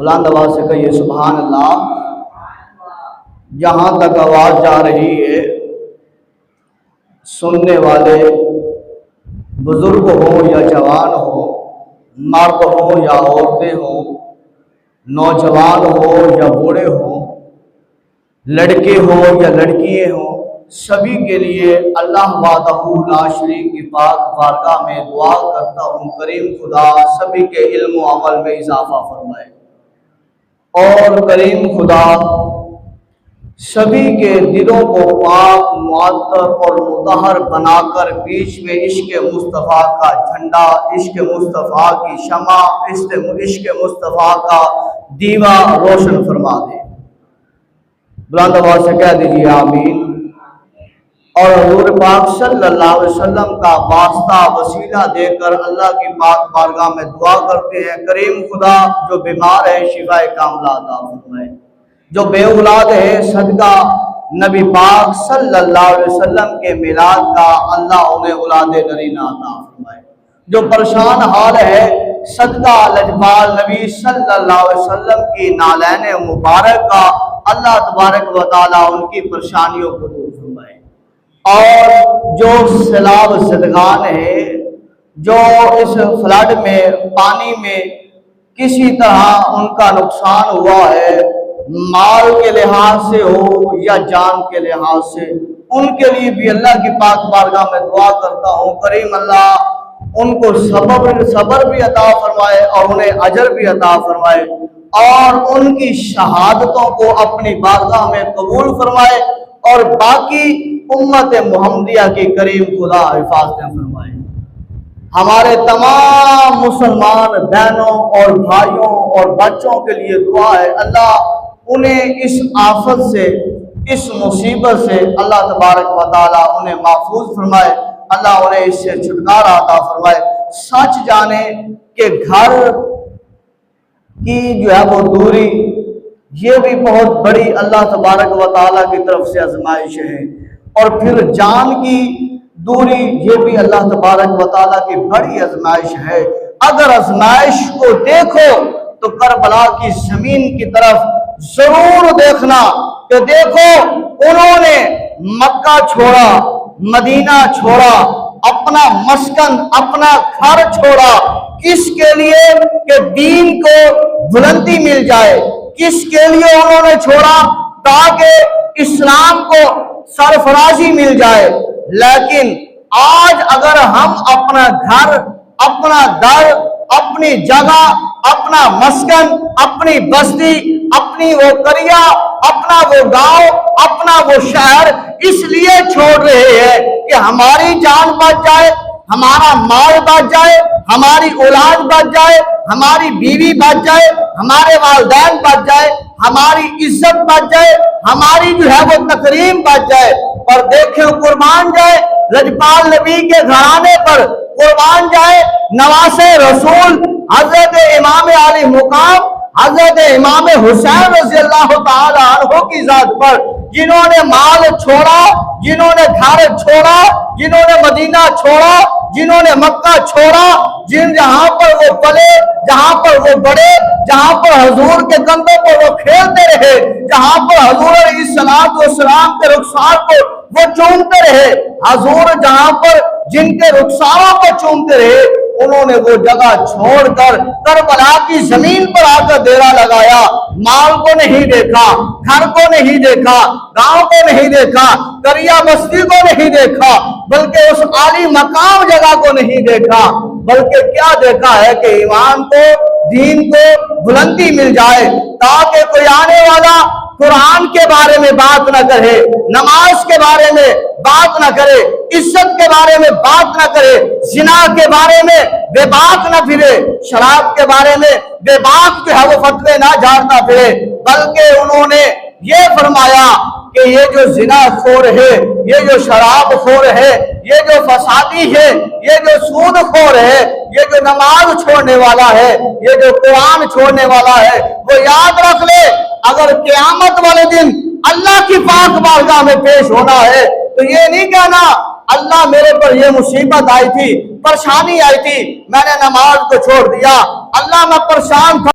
بلند آواز سے کہیے سبحان اللہ۔ جہاں تک آواز جا رہی ہے، سننے والے بزرگ ہوں یا جوان ہوں، مرد ہوں یا عورتیں ہوں، نوجوان ہوں یا بوڑھے ہوں، لڑکے ہوں یا لڑکیاں ہوں، سبھی کے لیے اللہ وحدہ لا شریک کی پاک بارگاہ میں دعا کرتا ہوں کریم خدا سبھی کے علم و عمل میں اضافہ فرمائے، اور کریم خدا سبھی کے دلوں کو پاک معطر اور مطہر بنا کر بیچ میں عشق مصطفیٰ کا جھنڈا، عشق مصطفیٰ کی شمع، عشق مصطفیٰ کا دیوا روشن فرما دے۔ بلند آواز سے کہہ دیجیے آمین۔ اور حضور پاک صلی اللہ علیہ وسلم کا واسطہ وسیلہ دے کر اللہ کی پاک بارگاہ میں دعا کرتے ہیں کریم خدا جو بیمار ہے شفائے کاملہ عطا فرمائے، جو بے اولاد ہے صدقہ نبی پاک صلی اللہ علیہ وسلم کے میلاد کا اللہ انہیں اولاد نرینہ عطا فرمائے، جو پریشان حال ہے صدقہ لجپال نبی صلی اللہ علیہ وسلم کی نالین مبارک کا اللہ تبارک و تعالیٰ ان کی پریشانیوں کو دور فرمائے، اور جو سیلاب زدگان ہے، جو اس فلڈ میں پانی میں کسی طرح ان کا نقصان ہوا ہے، مال کے لحاظ سے ہو یا جان کے لحاظ سے، ان کے لیے بھی اللہ کی پاک بارگاہ میں دعا کرتا ہوں کریم اللہ ان کو صبر بھی عطا فرمائے اور انہیں اجر بھی عطا فرمائے، اور ان کی شہادتوں کو اپنی بارگاہ میں قبول فرمائے، اور باقی امت محمدیہ کی کریم خدا حفاظت فرمائے۔ ہمارے تمام مسلمان بہنوں اور بھائیوں اور بچوں کے لیے دعا ہے اللہ انہیں اس آفت سے، اس مصیبت سے اللہ تبارک و تعالیٰ انہیں محفوظ فرمائے، اللہ انہیں اس سے چھٹکارا عطا فرمائے۔ سچ جانے کہ گھر کی جو ہے وہ دوری یہ بھی بہت بڑی اللہ تبارک و تعالیٰ کی طرف سے آزمائش ہے، اور پھر جان کی دوری یہ بھی اللہ تبارک و تعالیٰ کی بڑی آزمائش ہے۔ اگر آزمائش کو دیکھو تو کربلا کی زمین کی طرف ضرور دیکھنا کہ دیکھو انہوں نے مکہ چھوڑا، مدینہ چھوڑا، اپنا مسکن، اپنا گھر چھوڑا، کس کے لیے کہ دین کو بلندی مل جائے، کس کے لیے انہوں نے چھوڑا تاکہ اسلام کو سرفرازی مل جائے۔ لیکن آج اگر ہم اپنا گھر، اپنا در، اپنی جگہ، اپنا مسکن، اپنی بستی، اپنی وہ قریہ، اپنا وہ گاؤں، اپنا وہ شہر اس لیے چھوڑ رہے ہیں کہ ہماری جان بچ جائے، ہمارا مال بچ جائے، ہماری اولاد بچ جائے، ہماری بیوی بچ جائے، ہمارے والدین بچ جائے، ہماری عزت بچ جائے، ہماری جو ہے وہ تکریم بچ جائے، اور دیکھیں قربان جائے لجپال نبی کے گھرانے پر، قربان جائے نواز رسول حضرت امام علی مقام حضرت امام حسین رضی اللہ تعالی عنہ کی ذات پر، جنہوں نے مال چھوڑا، جنہوں نے گھر چھوڑا، جنہوں نے مدینہ چھوڑا، جنہوں نے مکہ چھوڑا، جہاں پر وہ پلے، جہاں پر وہ بڑے، جہاں پر حضور کے کندھوں پر وہ کھیلتے رہے، جہاں پر حضور علیہ السلام کے رخسار کو وہ چومتے رہے، حضور جہاں پر جن کے رخساروں کو چومتے رہے، انہوں نے وہ جگہ چھوڑ کر کربلا کی زمین پر آ کر ڈیرا لگایا، مال کو نہیں دیکھا، گھر کو نہیں دیکھا، گاؤں کو نہیں دیکھا، قریہ بستی کو نہیں دیکھا، بلکہ اس عالی مقام جگہ کو نہیں دیکھا، بلکہ کیا دیکھا ہے کہ ایمان کو، دین کو بلندی مل جائے، تاکہ کوئی آنے والا قرآن کے بارے میں بات نہ کرے، نماز کے بارے میں بات نہ کرے، عزت کے بارے میں بات نہ کرے، زنا کے بارے میں بے باک نہ پھرے، شراب کے بارے میں بے باک جو ہے وہ فتوے نہ جھاڑتا پھرے، بلکہ انہوں نے یہ فرمایا کہ یہ جو زنا خور ہے، یہ جو شراب خور ہے، یہ جو فسادی ہے، یہ جو سود خور ہے، یہ جو نماز چھوڑنے والا ہے، یہ جو قرآن چھوڑنے والا ہے، وہ یاد رکھ لے اگر قیامت والے دن اللہ کی پاک بارگاہ میں پیش ہونا ہے تو یہ نہیں کہنا اللہ میرے پر یہ مصیبت آئی تھی، پریشانی آئی تھی، میں نے نماز کو چھوڑ دیا، اللہ میں پریشان تھا